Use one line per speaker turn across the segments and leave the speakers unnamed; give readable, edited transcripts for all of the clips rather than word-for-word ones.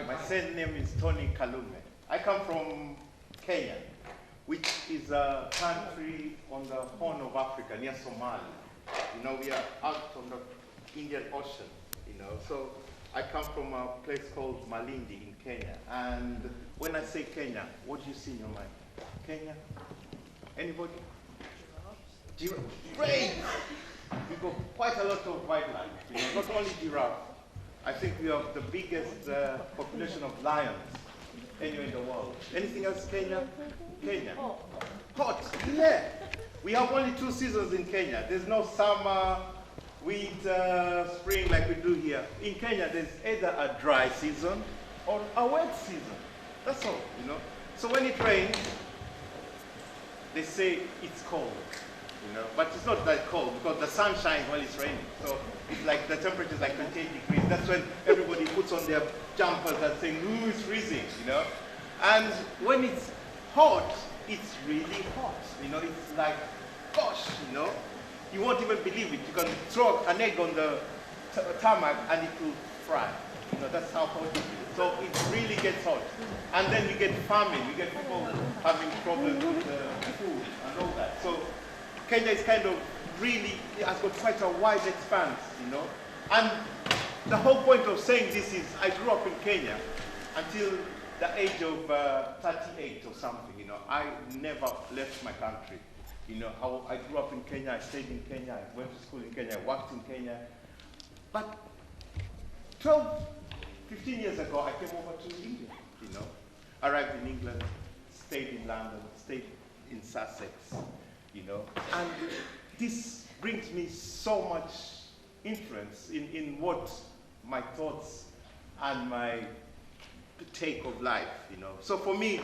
My surname is Tony Kalume. I come from Kenya, which is a country on the Horn of Africa near Somalia. You know, we are out on the Indian Ocean, you know. So I come from a place called Malindi in Kenya. And when I say Kenya, what do you see in your mind? Kenya? Anybody? Giraffe. Great! We've got quite a lot of wildlife, you know, not only giraffe. I think we have the biggest population of lions anywhere in the world. Anything else, Kenya? Kenya. Hot, yeah. We have only 2 seasons in Kenya. There's no summer, winter, spring like we do here. In Kenya, there's either a dry season or a wet season. That's all, you know. So when it rains, they say it's cold, you know. But it's not that cold because the sun shines while it's raining. So it's like the temperature is like 28 degrees. That's when everybody puts on their jumpers and saying, ooh, it's freezing, you know. And when it's hot, it's really hot. You know, it's like, gosh, you know. You won't even believe it. You can throw an egg on the tarmac and it will fry. You know, that's how hot it is. So it really gets hot. And then you get famine. You get people having problems with food and all that. So Kenya is kind of really, it has got quite a wide expanse, you know. And the whole point of saying this is I grew up in Kenya until the age of 38 or something, you know. I never left my country. You know, I grew up in Kenya, I stayed in Kenya, I went to school in Kenya, I worked in Kenya. But 12, 15 years ago, I came over to England, you know. Arrived in England, stayed in London, stayed in Sussex, you know. And this brings me so much influence in what my thoughts and my take of life, you know. So for me,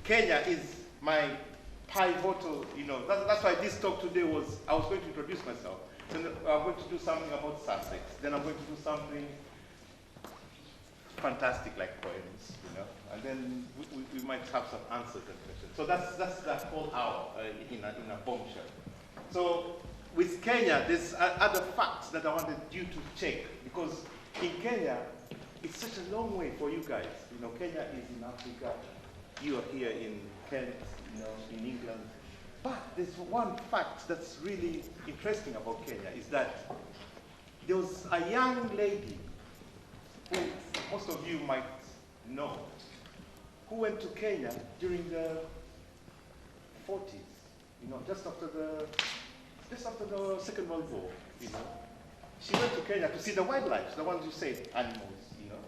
Kenya is my pivotal, you know. That's why this talk today was, I was going to introduce myself. Then I'm going to do something about Sussex. Then I'm going to do something fantastic like poems, you know. And then we might have some answers and questions. So that's that whole hour in a bombshell. So with Kenya, there's other facts that I wanted you to check, because in Kenya, it's such a long way for you guys. You know, Kenya is in Africa. You are here in Kent, you know, in England. But there's one fact that's really interesting about Kenya is that there was a young lady who most of you might know, who went to Kenya during the 40s, you know, just after the Second World War, you know. She went to Kenya to see the wildlife, the ones you say, animals, you know.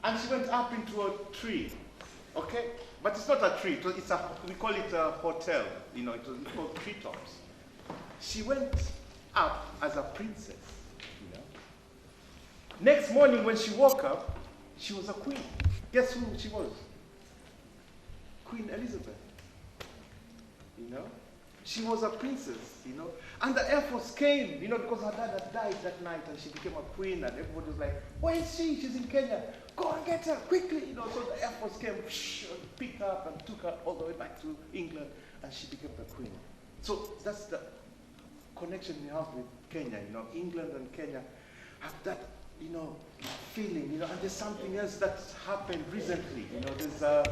And she went up into a tree, okay? But it's not a tree, we call it a hotel, you know, it's called treetops. She went up as a princess, you know. Next morning when she woke up, she was a queen. Guess who she was? Queen Elizabeth, you know. She was a princess, you know. And the Air Force came, you know, because her dad had died that night and she became a queen, and everybody was like, where is she? She's in Kenya. Go and get her, quickly, you know. So the Air Force came, and picked her up and took her all the way back to England, and she became the queen. So that's the connection we have with Kenya, you know. England and Kenya have that, you know, feeling, you know. And there's something else that's happened recently, you know. There's a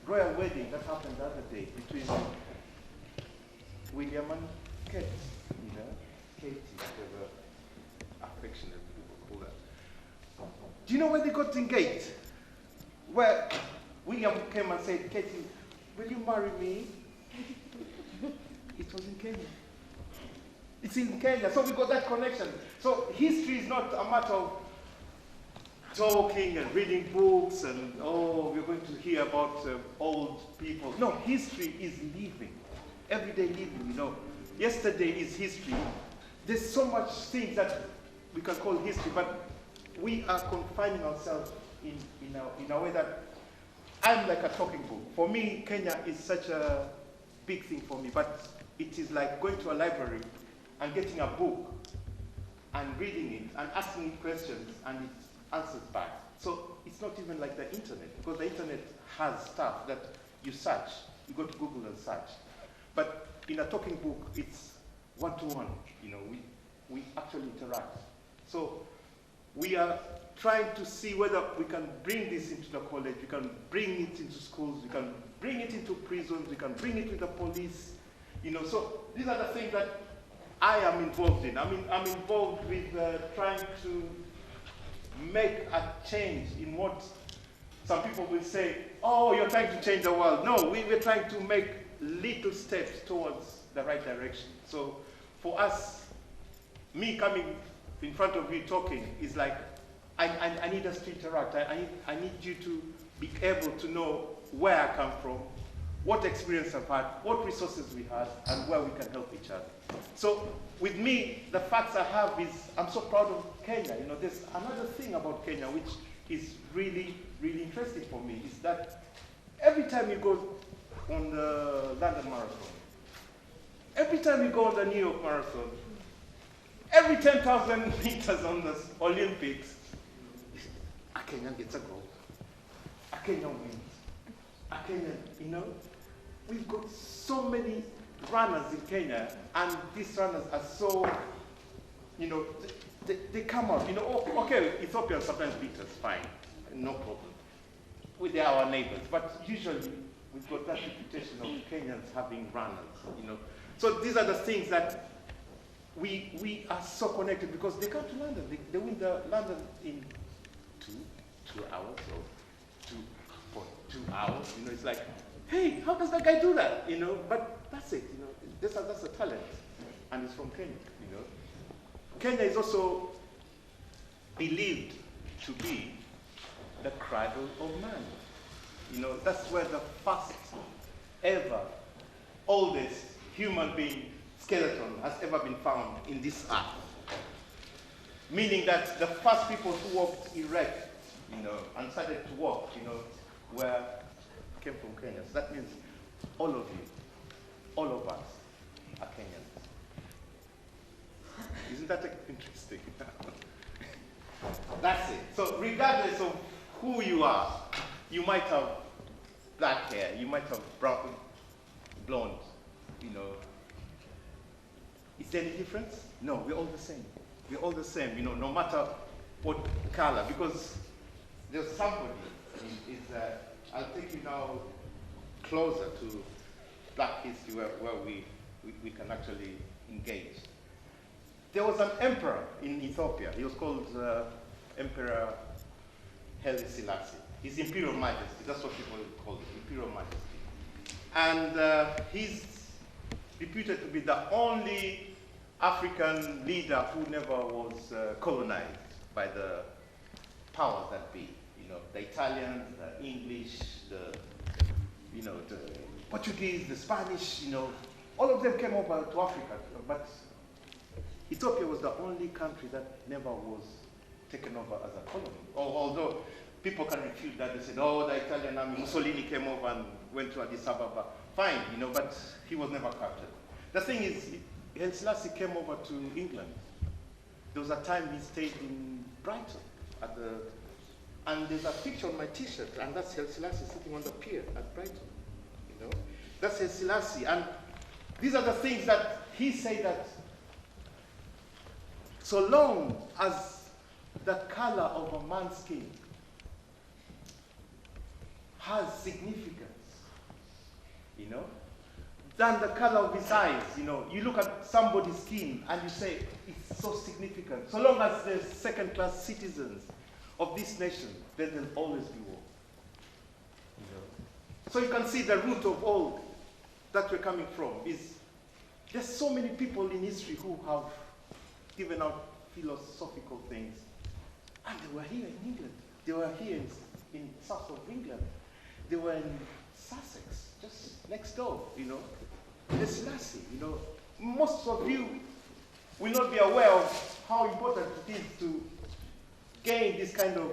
royal wedding that happened the other day between William and Kate, you know, Katie, whatever affectionate people call her. Do you know where they got engaged? Where William came and said, Katie, will you marry me? It was in Kenya. It's in Kenya, so we got that connection. So history is not a matter of talking and reading books and, oh, we're going to hear about old people. No, history is living. Everyday living, you know. Yesterday is history. There's so much things that we can call history, but we are confining ourselves in a way that I'm like a talking book. For me, Kenya is such a big thing for me, but it is like going to a library and getting a book and reading it and asking it questions and it answers back. So it's not even like the internet, because the internet has stuff that you search. You go to Google and search. But in a talking book, it's one-to-one, you know, we actually interact. So We are trying to see whether we can bring this into the college, we can bring it into schools, we can bring it into prisons, we can bring it with the police, So these are the things that I am involved in. I'm involved with trying to make a change in what some people will say, oh, you're trying to change the world. No, we're trying to make little steps towards the right direction. So for us, me coming in front of you talking is like, I need us to interact. I need you to be able to know where I come from, what experience I've had, what resources we had, and where we can help each other. So with me, the facts I have is, I'm so proud of Kenya. There's another thing about Kenya which is really, really interesting for me, is that every time you go on the London Marathon, every time you go on the New York Marathon, every 10,000 meters on the Olympics, a Kenyan gets a gold. A Kenyan wins. A Kenyan, we've got so many runners in Kenya, and these runners are so, they come out, okay, Ethiopians sometimes beat us, fine, no problem. They're our neighbors, but usually we've got that reputation of Kenyans having runners, So these are the things that we are so connected, because they come to London, they win the London in two hours or 2 hours, It's like, hey, how does that guy do that, But that's it, that's a talent, and it's from Kenya, Kenya is also believed to be the cradle of man. That's where the first ever, oldest human being skeleton has ever been found in this earth. Meaning that the first people who walked erect, and started to walk, came from Kenya. So that means all of you, all of us are Kenyans. Isn't that interesting? That's it. So regardless of who you are, you might have black hair, you might have brown, blonde, Is there any difference? No, we're all the same. We're all the same, no matter what color, because there's somebody, I'll take you now closer to Black history where we can actually engage. There was an emperor in Ethiopia. He was called Emperor Haile Selassie. His Imperial Majesty, that's what people call it, Imperial Majesty. And he's reputed to be the only African leader who never was colonized by the powers that be. The Italians, the English, the Portuguese, the Spanish, all of them came over to Africa, but Ethiopia was the only country that never was taken over as a colony. Although people can refute that, they said, oh, the Italian army, Mussolini came over and went to Addis Ababa. Fine, but he was never captured. The thing is, Haile Selassie came over to England. There was a time he stayed in Brighton and there's a picture on my t-shirt, and that's Haile Selassie sitting on the pier at Brighton. That's Haile Selassie. And these are the things that he said, that so long as that color of a man's skin has significance, than the color of his eyes, you look at somebody's skin and you say, it's so significant. So long as they're second-class citizens of this nation, then there'll always be war. So you can see the root of all that we're coming from is, there's so many people in history who have given out philosophical things, and they were here in England. They were here in south of England. They were in Sussex, just next door, Haile Selassie, Most of you will not be aware of how important it is to gain this kind of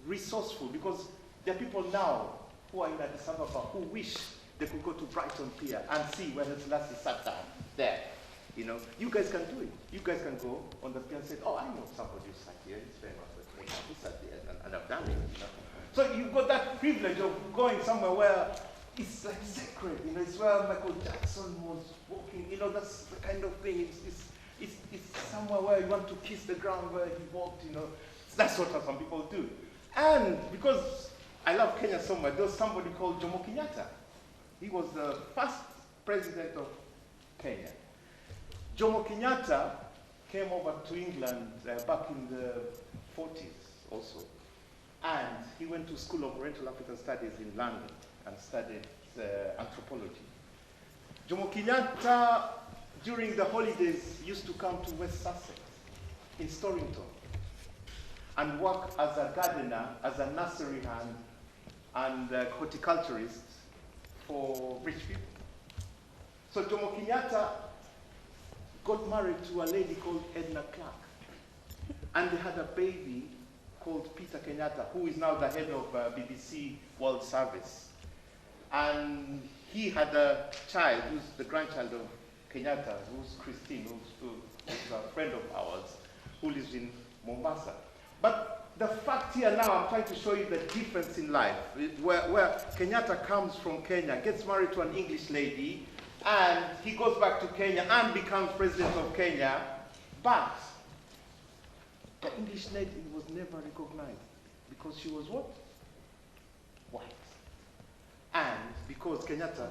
resourceful, because there are people now who are in Addis Ababa who wish they could go to Brighton Pier and see where Haile Selassie sat down there. You guys can do it. You guys can go on the pier and say, oh, I know somebody who sat here, it's famous, he sat there, and I've done it. So you've got that privilege of going somewhere where it's like sacred, it's where Michael Jackson was walking, that's the kind of thing. It's somewhere where you want to kiss the ground where he walked, That's what some people do. And because I love Kenya so much, there was somebody called Jomo Kenyatta. He was the first president of Kenya. Jomo Kenyatta came over to England back in the 40s also. And he went to School of Oriental African Studies in London and studied anthropology. Jomo Kenyatta, during the holidays, used to come to West Sussex in Storrington and work as a gardener, as a nursery hand, and horticulturist for rich people. So Jomo Kenyatta got married to a lady called Edna Clark. And they had a baby called Peter Kenyatta, who is now the head of BBC World Service. And he had a child, who's the grandchild of Kenyatta, who's Christine, who's a friend of ours, who lives in Mombasa. But the fact here now, I'm trying to show you the difference in life, where Kenyatta comes from Kenya, gets married to an English lady, and he goes back to Kenya and becomes president of Kenya, but the English lady was never recognized because she was what? White. And because Kenyatta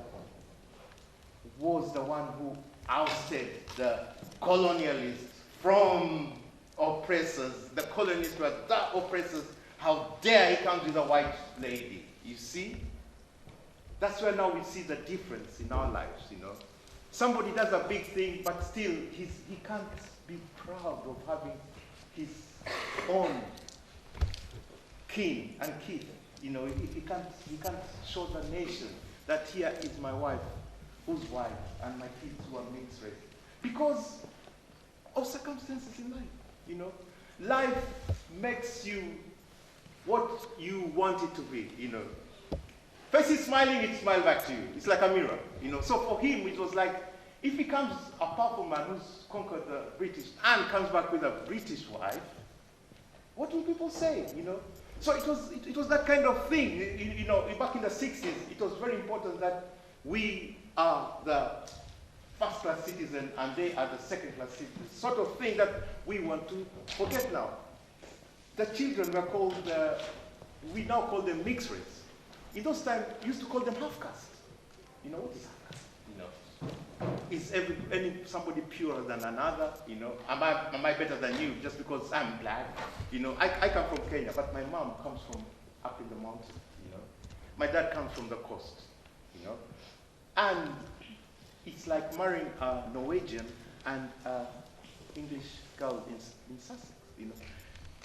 was the one who ousted the colonialists from oppressors. The colonists were the oppressors. How dare he comes with a white lady? You see? That's where now we see the difference in our lives, you know. Somebody does a big thing, but still he can't be proud of having his own king and kid. You know, he can't show the nation that here is my wife, who's white, and my kids who are mixed race. Because of circumstances in life, you know. Life makes you what you want it to be, you know. Face is smiling, it smiles back to you. It's like a mirror, you know. So for him, it was like, if he comes a powerful man who's conquered the British and comes back with a British wife, what will people say, you know? So it was that kind of thing, you know, back in the 60s, it was very important that we are the first-class citizen and they are the second-class citizens, sort of thing that we want to forget now. The children were called, we now call them mixed race. In those times, we used to call them half-caste. You know, what is half-caste? You know, is somebody purer than another? You know, am I better than you just because I'm black? You know, I come from Kenya, but my mom comes from up in the mountains. You know, my dad comes from the coast. You know, and it's like marrying a Norwegian and an English girl in Sussex. You know,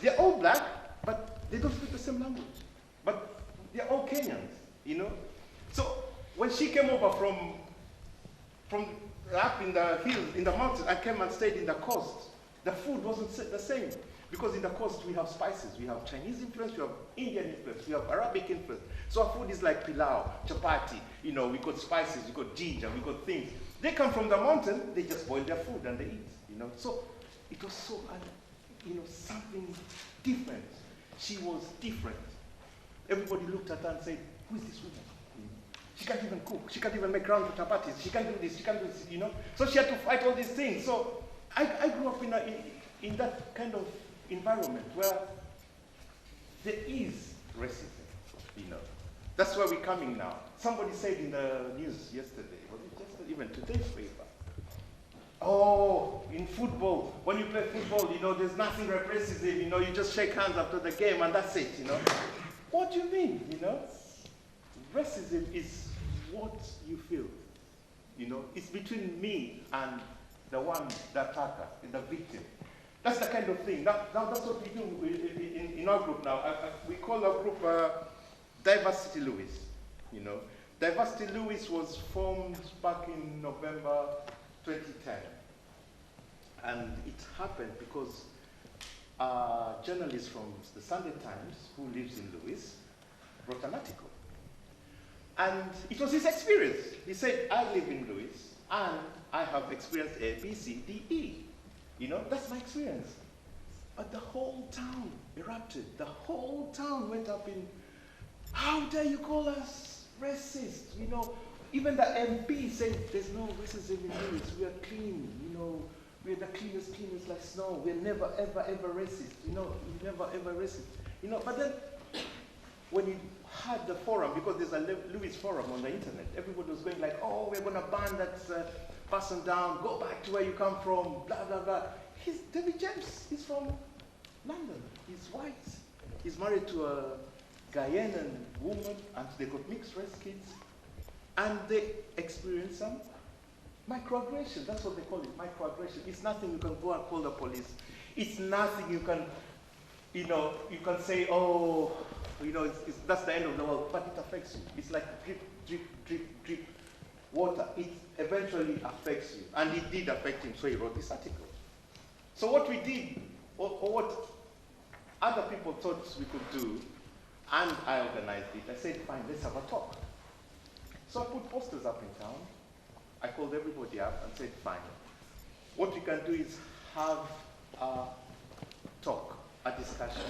they're all black, but they don't speak the same language. But they're all Kenyans, you know. So when she came over from up in the hills, in the mountains, I came and stayed in the coast. The food wasn't the same because in the coast we have spices, we have Chinese influence, we have Indian influence, we have Arabic influence. So our food is like pilau, chapati. You know, we got spices, we got ginger, we got things. They come from the mountain, they just boil their food and they eat. You know, so it was so, you know, something different. She was different. Everybody looked at her and said, who is this woman? She can't even cook. She can't even make round chapatis. She can't do this. She can't do this, you know? So she had to fight all these things. So I grew up in that kind of environment where there is racism, you know? That's where we're coming now. Somebody said in the news yesterday, was it yesterday, even today's paper, oh, in football, when you play football, you know, there's nothing repressive, you know, you just shake hands after the game and that's it, you know? What do you mean, you know? Racism is what you feel, you know? It's between me and the one, the attacker, the victim. That's the kind of thing. Now that's what we do in our group now. We call our group Diversity Lewis, you know? Diversity Lewis was formed back in November 2010. And it happened because a journalist from the Sunday Times, who lives in Lewis, wrote an article. And it was his experience. He said, I live in Lewis, and I have experienced A, B, C, D, E. You know, that's my experience. But the whole town erupted. The whole town went up in, how dare you call us racist? You know, even the MP said, there's no racism in Lewis. We are clean, you know. We're the cleanest like snow. We're never, ever racist. We're never, ever racist. But then, when you had the forum, because there's a Lewis forum on the internet, everybody was going like, oh, we're going to ban that person down, go back to where you come from, blah, blah, blah. David James, he's from London. He's white. He's married to a Guyanan woman, and they got mixed race kids. And they experience some microaggression. That's what they call it, microaggression. It's nothing you can go and call the police. It's nothing you can, you can say, oh, that's the end of the world, but it affects you. It's like drip, drip, drip, drip water. It eventually affects you. And it did affect him, so he wrote this article. So what we did, or what other people thought we could do, and I organized it, I said, fine, let's have a talk. So I put posters up in town. I called everybody up and said, fine. What we can do is have a talk, a discussion.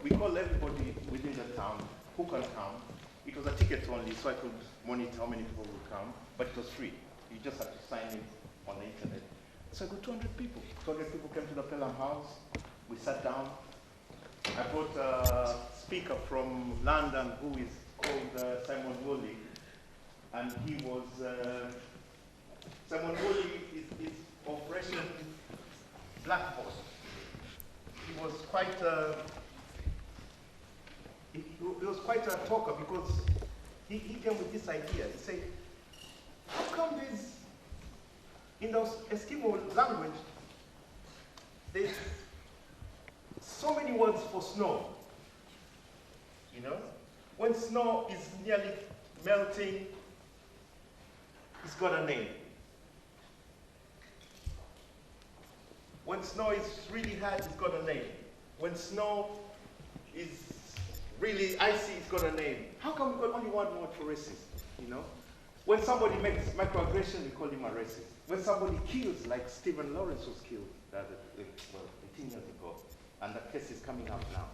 We call everybody within the town who can come. It was a ticket only, so I could monitor how many people would come, but it was free. You just had to sign in on the internet. So I got 200 people. 200 people came to the Pelham House. We sat down. I brought a speaker from London who is called Simon Woolley. And he was, Simon Woolley is Operation Black Horse. He was quite a talker, because he came with this idea. He said, how come there's, in those Eskimo language, there's so many words for snow? When snow is nearly melting, it's got a name. When snow is really hard, it's got a name. When snow is really icy, it's got a name. How come we got only one word for racist? When somebody makes microaggression, we call him a racist. When somebody kills, like Stephen Lawrence was killed 18 years ago, and the case is coming up now.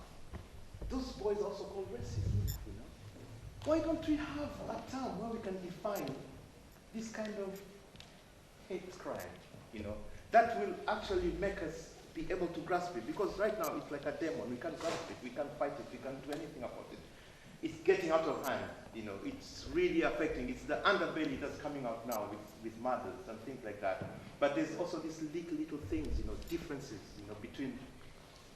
Those boys also called racist. Why don't we have a term where we can define this kind of hate crime? That will actually make us be able to grasp it, because right now it's like a demon. We can't grasp it, we can't fight it, we can't do anything about it. It's getting out of hand. It's really affecting. It's the underbelly that's coming out now with murders and things like that. But there's also these little things, differences, between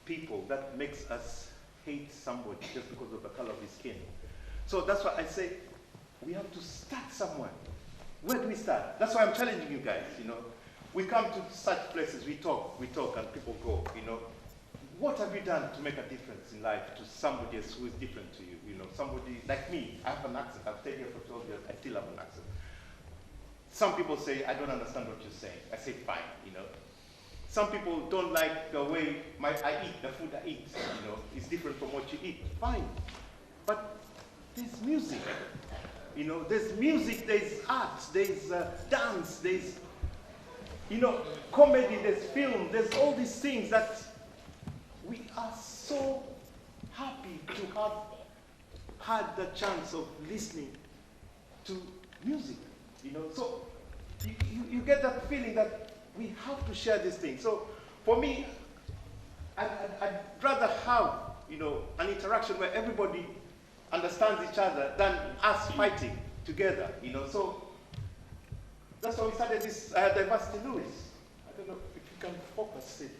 people that makes us hate somebody just because of the color of his skin. So that's why I say we have to start somewhere. Where do we start? That's why I'm challenging you guys. We come to such places, we talk, and people go. What have you done to make a difference in life to somebody else who is different to you? Somebody like me. I have an accent. I've stayed here for 12 years. I still have an accent. Some people say, I don't understand what you're saying. I say, fine. Some people don't like the way I eat, the food I eat. It's different from what you eat. Fine. But there's music. There's music, there's art, there's dance, there's, comedy, there's film, there's all these things that we are so happy to have had the chance of listening to music, So you get that feeling that we have to share this thing. So for me, I'd rather have, an interaction where everybody understands each other than us fighting together, So that's why we started this Diversity Lewis. I don't know if you can focus it.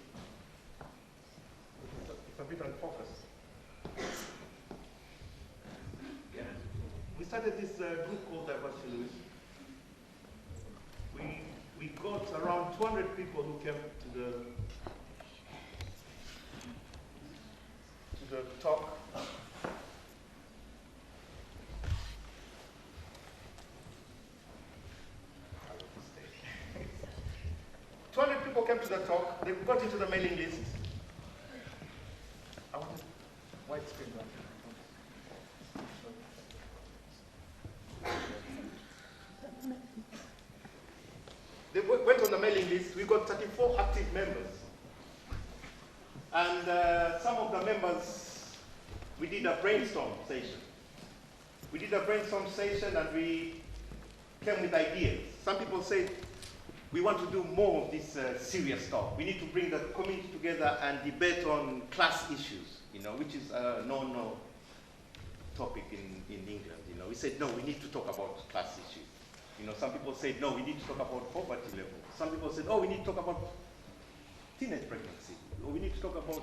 It's a bit unfocused. Yeah. We started this group called Diversity Lewis. We got around 200 people who came to the talk. 200 people came to the talk. They got into the mailing list. I want a white screen. They went on the mailing list. We got 34 active members. And some of the members, we did a brainstorm session. And we came with ideas. Some people said, we want to do more of this serious talk. We need to bring the community together and debate on class issues, which is a no topic in England. We said, no, we need to talk about class issues. Some people said, no, we need to talk about poverty level. Some people said, oh, we need to talk about teenage pregnancy. Or we need to talk about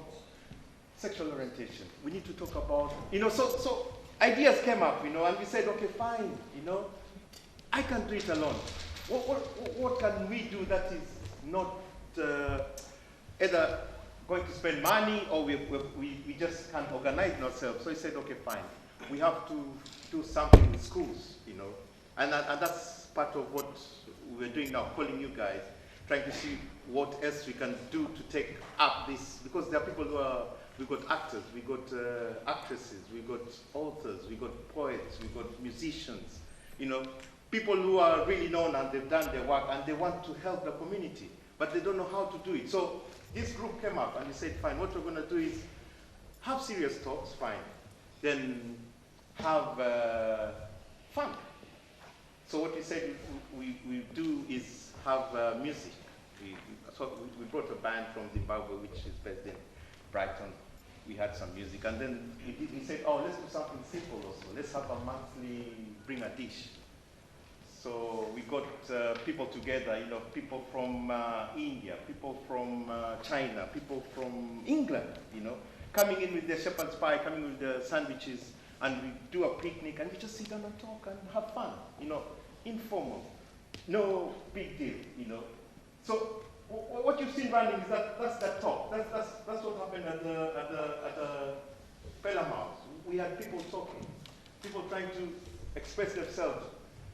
sexual orientation. We need to talk about, so ideas came up, and we said, okay, fine, I can do it alone. What can we do that is not either going to spend money or we just can't organize ourselves? So he said, okay, fine. We have to do something in schools, and that's part of what we're doing now, calling you guys, trying to see what else we can do to take up this, because there are people we've got actors, we've got actresses, we've got authors, we've got poets, we've got musicians, people who are really known and they've done their work and they want to help the community, but they don't know how to do it. So this group came up and we said, fine, what we're going to do is have serious talks, fine, then have fun. So what we said we do is have music. So we brought a band from Zimbabwe, which is based in Brighton. We had some music, and then we said, oh, let's do something simple also. Let's have a monthly bring a dish. So we got people together, people from India, people from China, people from England, coming in with their shepherd's pie, coming with the sandwiches, and we do a picnic, and we just sit down and talk and have fun, informal, no big deal, So what you've seen running is that's the talk. That's what happened at the Pelham House. We had people talking, people trying to express themselves.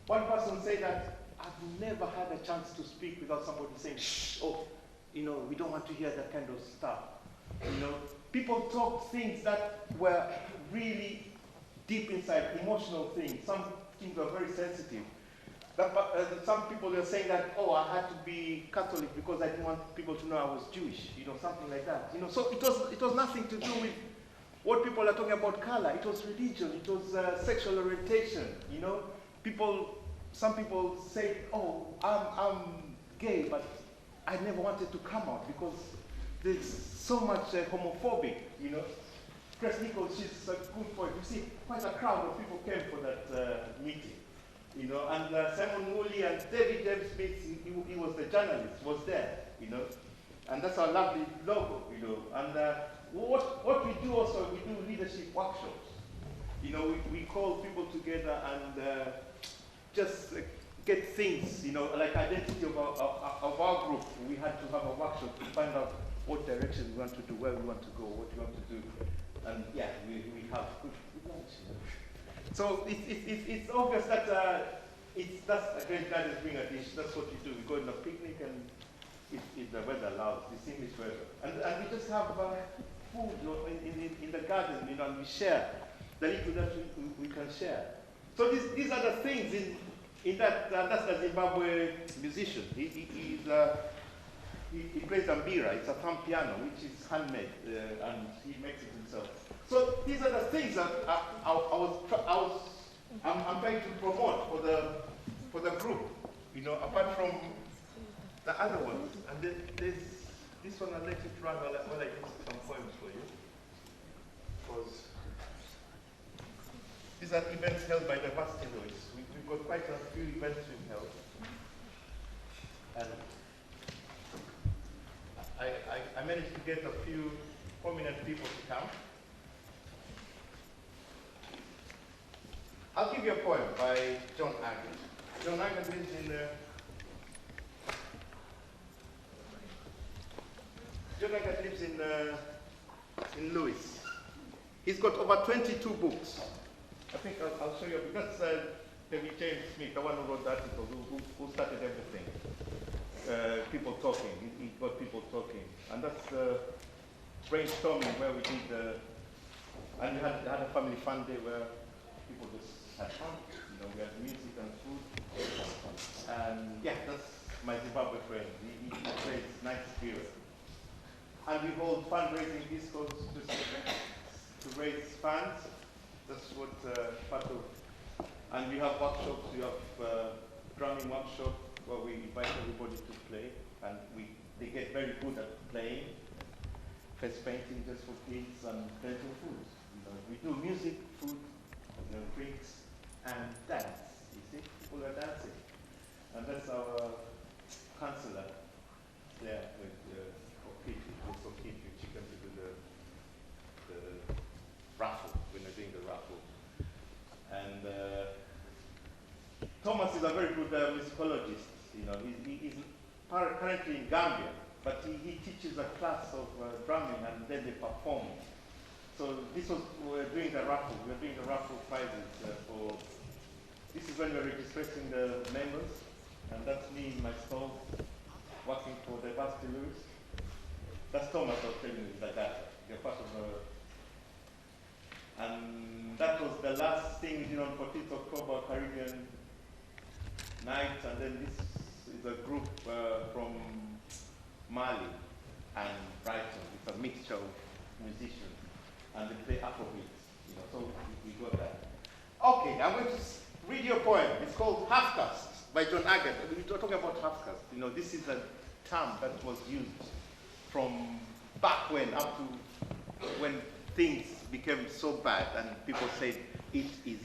One person said that I've never had a chance to speak without somebody saying, shh, oh, we don't want to hear that kind of stuff. People talked things that were really deep inside, emotional things. Some things were very sensitive. Some people are saying that, oh, I had to be Catholic because I didn't want people to know I was Jewish, something like that. So it was nothing to do with what people are talking about color. It was religion. It was sexual orientation. Some people say, oh, I'm gay, but I never wanted to come out because there's so much homophobic. Chris Nichols, she's a good point. You see, quite a crowd of people came for that meeting. And Simon Woolley and David James Smith, he was the journalist, was there, and that's our lovely logo, And what we do also, we do leadership workshops. We call people together and just get things, like identity of our group. We had to have a workshop to find out what direction we want to do, where we want to go, what we want to do, and yeah, we have good lunch. So it's obvious that that's a great guy bring a dish. That's what we do. We go on a picnic and if the weather allows, this English weather, and we just have food in the garden, and we share the little that we can share. So these are the things in that. That's the Zimbabwe musician. He plays ambira. It's a thumb piano, which is handmade, and he makes it himself. So these are the things that I'm trying to promote for the group, apart from the other ones. And then there's this one. I'll let it run while I do some poems for you. Because these are events held by the Varsity Lois. We've got quite a few events we've held. And I managed to get a few prominent people to come. I'll give you a poem by John Agnes. John Agnes lives in Lewis. He's got over 22 books. I think I'll show you. That's David James Smith, the one who wrote the article, who started everything. People talking. He got people talking. And that's brainstorming where we did and we had a family fun day where people just had fun. We had music and food. And yeah, that's my Zimbabwe friend. He plays nice spirit. And we hold fundraising discos to raise funds. That's what part of. And we have workshops. We have drumming workshop. where we invite everybody to play, and they get very good at playing. Face painting just for kids and plenty of food. We do music, food, drinks, and dance. You see, people are dancing. And that's our counselor there with she comes to do the raffle, when they're doing the raffle. And Thomas is a very good musicologist. He's currently in Gambia, but he teaches a class of drumming, and then they perform. So we're doing the raffle. We're doing the raffle prizes for. This is when we're registering the members, and that's me in my stall, working for Diversity Lewis. That's Thomas I was telling you, like that. You're part of the. And that was the last thing we did on 14th October, Caribbean night, and then this is a group from Mali and Brighton. It's a mixture of musicians, and they play Afrobeats, so we got that. Okay, I'm going to read your poem. It's called Half Caste by John Agatha. We're talking about half caste. This is a term that was used from back when, up to when things became so bad and people said it is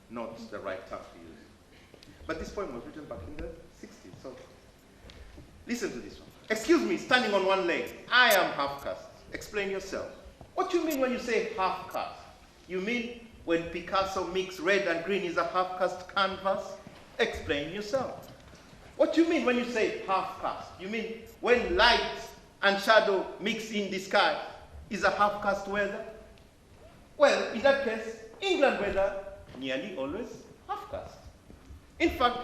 not the right term to use. But this poem was written back in the 60s, so listen to this one. Excuse me, standing on one leg. I am half caste. Explain yourself. What do you mean when you say half caste? You mean when Picasso mixed red and green is a half caste canvas? Explain yourself. What do you mean when you say half caste? You mean when light and shadow mix in the sky is a half caste weather? Well, in that case, England weather nearly always half caste. In fact,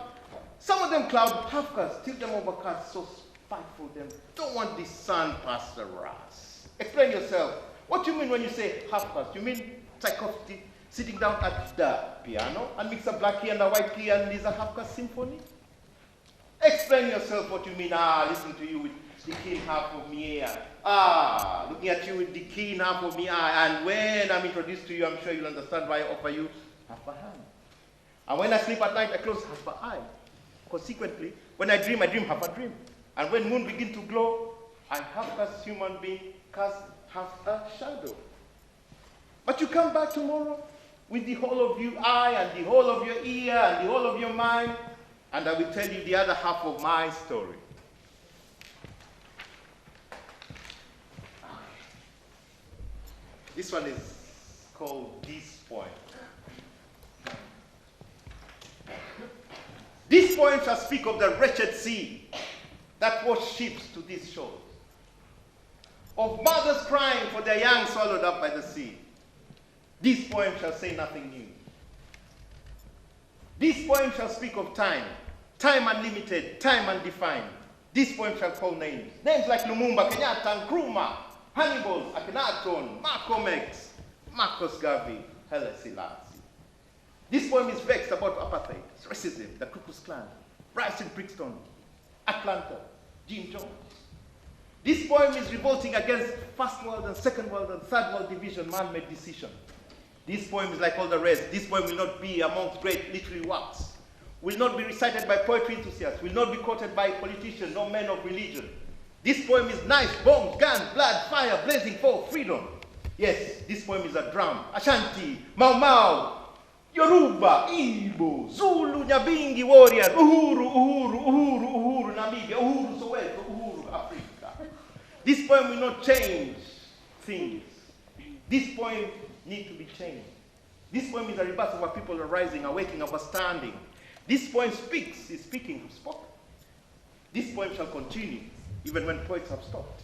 some of them cloud half caste, tilt them overcast, so spiteful them. Don't want the sun past the ras. Explain yourself. What do you mean when you say half caste? You mean Tchaikovsky sitting down at the piano and mix a black key and a white key and is a half caste symphony? Explain yourself what you mean. Listen to you with the keen half of me ear. Looking at you with the keen half of me eye. And when I'm introduced to you, I'm sure you'll understand why I offer you half a hand. And when I sleep at night, I close half an eye. Consequently, when I dream half a dream. And when moon begin to glow, I half cast human being cast half a shadow. But you come back tomorrow with the whole of your eye and the whole of your ear and the whole of your mind, and I will tell you the other half of my story. This one is called This Point. This poem shall speak of the wretched sea that washed ships to these shores, of mothers crying for their young swallowed up by the sea. This poem shall say nothing new. This poem shall speak of time, time unlimited, time undefined. This poem shall call names, names like Lumumba, Kenyatta, Nkrumah, Hannibal, Akhenaton, Malcolm X, Marcus Garvey, Haile Selassie. This poem is vexed about apartheid, racism, the Ku Klux Klan, riots in Brixton, Atlanta, Jim Jones. This poem is revolting against First World and Second World and Third World division, man-made decision. This poem is like all the rest. This poem will not be amongst great literary works, will not be recited by poetry enthusiasts, will not be quoted by politicians, nor men of religion. This poem is knives, bombs, guns, blood, fire, blazing for freedom. Yes, this poem is a drum, Ashanti, Mau Mau, Yoruba, Igbo, Zulu, Nyabingi warrior, Uhuru, Uhuru, Uhuru, Uhuru, Namibia, Uhuru, Soweto, Uhuru, Africa. This poem will not change things. This poem needs to be changed. This poem is a rebirth of our people arising, awaking, understanding. This poem speaks, is speaking who spoke. This poem shall continue, even when poets have stopped.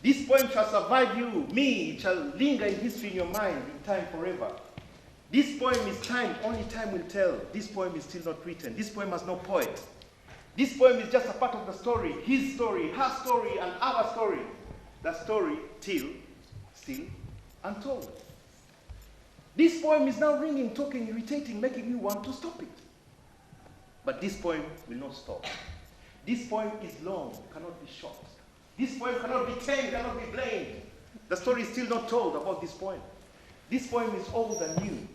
This poem shall survive you, me, it shall linger in history in your mind, in time forever. This poem is time, only time will tell. This poem is still not written. This poem has no poet. This poem is just a part of the story, his story, her story, and our story. The story still untold. This poem is now ringing, talking, irritating, making you want to stop it. But this poem will not stop. This poem is long, cannot be short. This poem cannot be tamed, cannot be blamed. The story is still not told about this poem. This poem is old and new.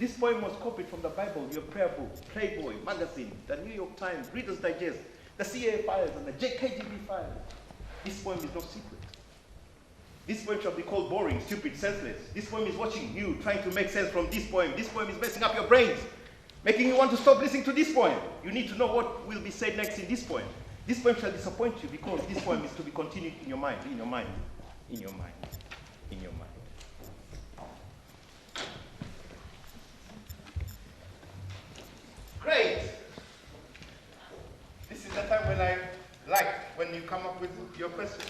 This poem was copied from the Bible, your prayer book, Playboy, magazine, the New York Times, Reader's Digest, the CIA files, and the KGB files. This poem is no secret. This poem shall be called boring, stupid, senseless. This poem is watching you, trying to make sense from this poem. This poem is messing up your brains, making you want to stop listening to this poem. You need to know what will be said next in this poem. This poem shall disappoint you because this poem is to be continued in your mind, in your mind, in your mind, in your mind. Great. This is the time when I like when you come up with your questions.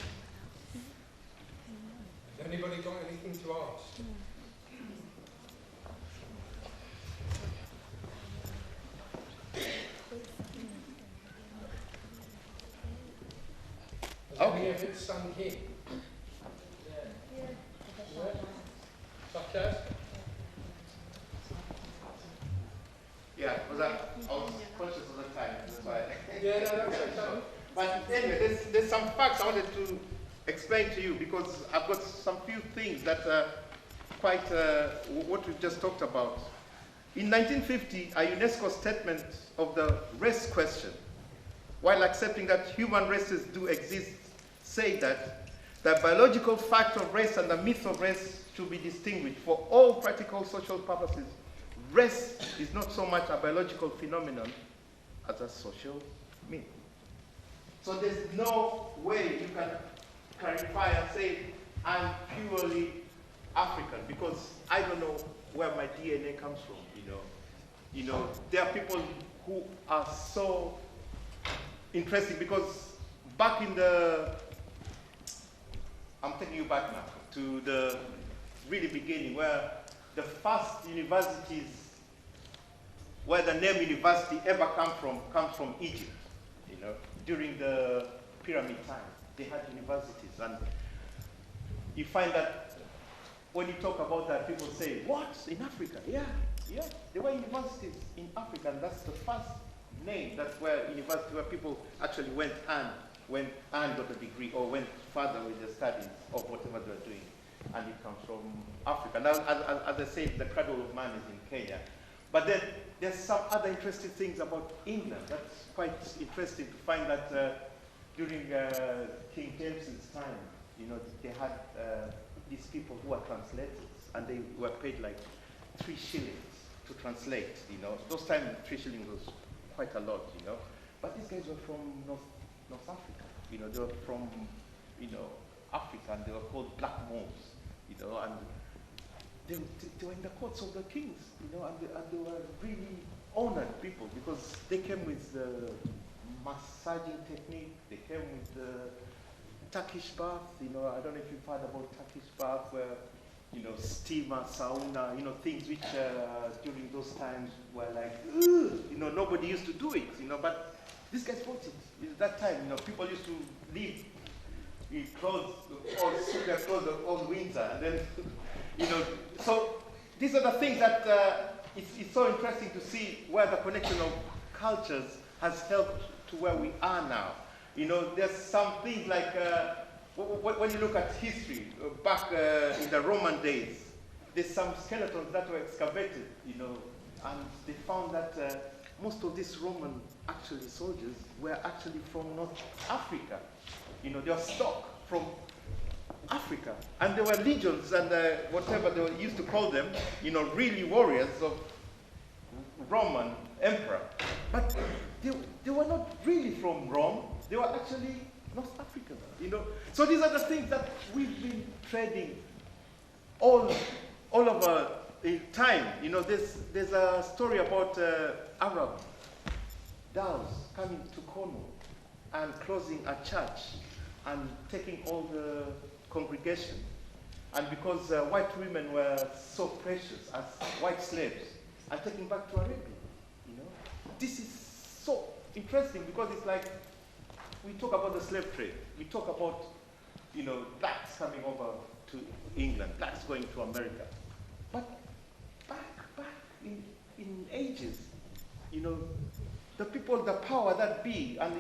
Has anybody got anything to ask? Has any of it sunk in? Such as?
Yeah, because I was conscious of the time. That's why.
Yeah, no, that's okay.
But anyway, there's some facts I wanted to explain to you because I've got some few things that are quite what we've just talked about. In 1950, a UNESCO statement of the race question, while accepting that human races do exist, said that the biological fact of race and the myth of race should be distinguished. For all practical social purposes, race is not so much a biological phenomenon as a social myth. So there's no way you can clarify and say, I'm purely African, because I don't know where my DNA comes from, You know, there are people who are so interesting, because back in the, I'm taking you back now, to the really beginning, where the first universities, where the name university ever comes from Egypt, during the pyramid time. They had universities, and you find that when you talk about that, people say, what, in Africa? Yeah, there were universities in Africa, and that's the first name, that's where university, where people actually went and got a degree, or went further with their studies of whatever they're doing, and it comes from Africa. Now, as I said, the cradle of man is in Kenya. But then there's some other interesting things about England. That's quite interesting to find that during King James's time, they had these people who are translators, and they were paid like 3 shillings to translate. Those times 3 shillings was quite a lot. But these guys were from North Africa. They were from Africa, and they were called black moors. And they were in the courts of the kings, and they were really honored people, because they came with the massaging technique, they came with the Turkish bath, I don't know if you've heard about Turkish bath, where, steamer, sauna, things which during those times were like, ugh, nobody used to do it, but these guys brought it. At that time, people used to leave clothes, all suit their clothes all winter, and then, so these are the things that it's so interesting to see where the connection of cultures has helped to where we are now. There's some things like, when you look at history, back in the Roman days, there's some skeletons that were excavated, and they found that most of these Roman soldiers were actually from North Africa. They were stock from Africa, and there were legions and whatever they used to call them, really warriors of Roman emperor. But they were not really from Rome. They were actually North African. So these are the things that we've been trading all over time. There's a story about Arab dhows coming to Cornwall and closing a church and taking all the congregation. And because white women were so precious as white slaves, and taken back to Arabia. This is so interesting, because it's like, we talk about the slave trade, we talk about, blacks coming over to England, blacks going to America. But back in ages, the people, the power that be, and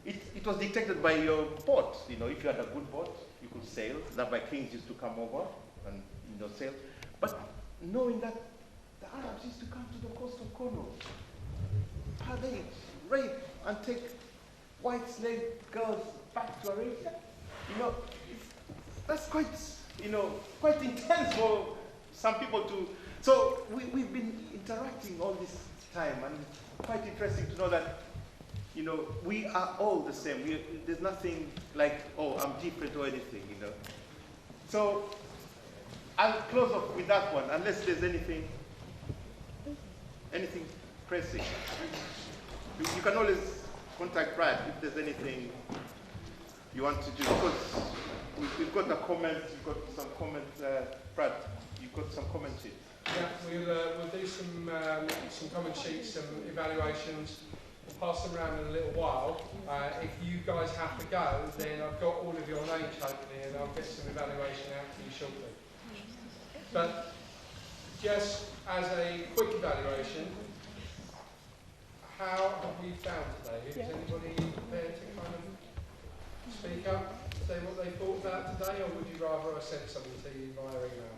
it was dictated by your boat. If you had a good boat, you could sail. The Vikings used to come over and sail. But knowing that the Arabs used to come to the coast of Cornwall. How they rape and take white slave girls back to Arabia. That's quite, quite intense for some people to. So we've been interacting all this time, and quite interesting to know that, we are all the same. There's nothing like, oh, I'm different or anything, So I'll close off with that one, unless there's anything pressing. You can always contact Brad if there's anything you want to do, because we've got a comment, you've got some comments, Brad, you've got some comment sheets.
Yeah, we'll do some comment sheets, some evaluations. We'll pass them around in a little while. If you guys have to go, then I've got all of your names hopefully, and I'll get some evaluation out to you shortly. But just as a quick evaluation, how have you found today? Is anybody prepared to kind of speak up, say what they thought about today, or would you rather I send something to you via email?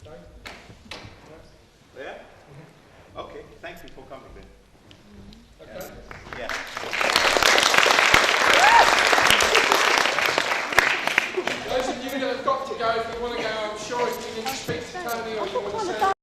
No?
Yeah? Okay, thank you for coming then.
Okay.
Yeah.
Those of you that have got to go, if you want to go, I'm sure if you need to speak to Tony or you want to send